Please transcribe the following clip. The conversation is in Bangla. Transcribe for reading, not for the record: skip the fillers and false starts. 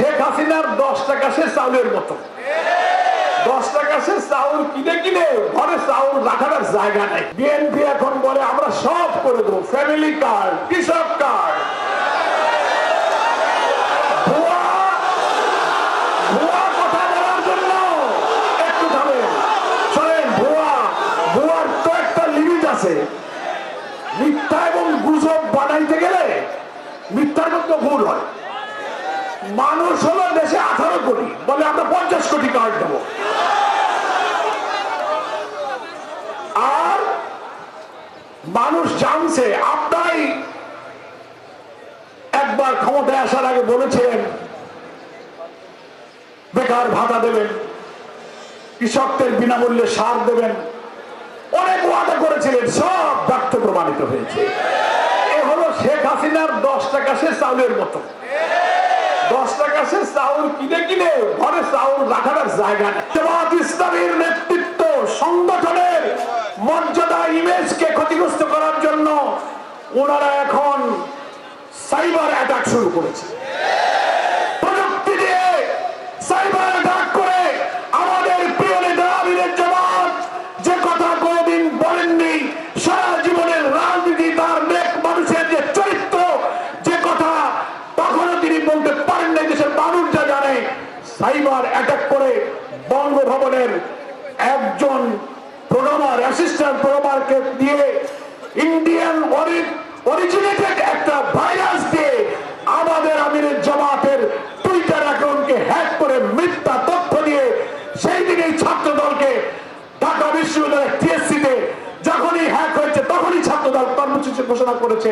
শেখ হাসিনার 10 টাকা সে চাউলের মতো। 10 টাকা সে চাউল কিনে কিনে ঘরে চাউল রাখার জায়গা নাই। বিএনপি এখন বলে আমরা সব করে দেবো, ফ্যামিলি কার্ড, কৃষক কার্ড। ভুয়া কথা বলার জন্য একটু থামেন, শোনেন, ভুয়ার তো একটা লিমিট আছে। মিথ্যা এবং গুজব বানাইতে গেলে মিথ্যার মতো ভুল হয়। মানুষ হলো দেশে 18 কোটি, বলে আমরা 50 কোটি কার্ড দেবো। আর মানুষ জানছে, আপনারাই একবার ক্ষমতায় আসার আগে বলেছিলেন বেকার ভাতা দেবেন, কৃষকদের বিনামূল্যে সার দেবেন, অনেক ওয়াদা করেছিলেন, সব ব্যর্থ প্রমাণিত হয়েছে। এ হলো শেখ হাসিনার 10 টাকা সে চাউলের মতো। 10 টাকা সে চাউল কিনে কিনে ঘরে চাউল রাখার জায়গা নেই। জামাত ইসলামীর নেতৃত্ব সংগঠনের মর্যাদা, ইমেজকে ক্ষতিগ্রস্ত করার জন্য ওনারা এখন সাইবার অ্যাটাক শুরু করেছে। প্রযুক্তি দিয়ে সাইবার অ্যাটাক করে আমাদের প্রিয় নেতা আমিরের জামাত যে কথা কোনদিন বলেননি, সারা জীবনের রাজনীতি, তার নেক মানুষের যে চরিত্র, যে কথা তখনও তিনি বলতে পারেন না, দেশের মানুষ যা জানে, সাইবার অ্যাটাক করে বঙ্গভবনের একজন প্রোগ্রামার, অ্যাসিস্ট্যান্ট প্রোগ্রামারকে দিয়ে ইন্ডিয়ান অরিজিনেটেড একটা ভাইরাস দিয়ে আমাদের আমিরের জামাতের টুইটার অ্যাকাউন্টকে হ্যাক করে মিথ্যা তথ্য দিয়ে সেই দিনেই ছাত্র দলকে ঢাকা বিশ্ববিদ্যালয়ের টিএসসিতে যখনই হ্যাক হয়েছে তখনই ছাত্র দল কর্মসূচি ঘোষণা করেছে।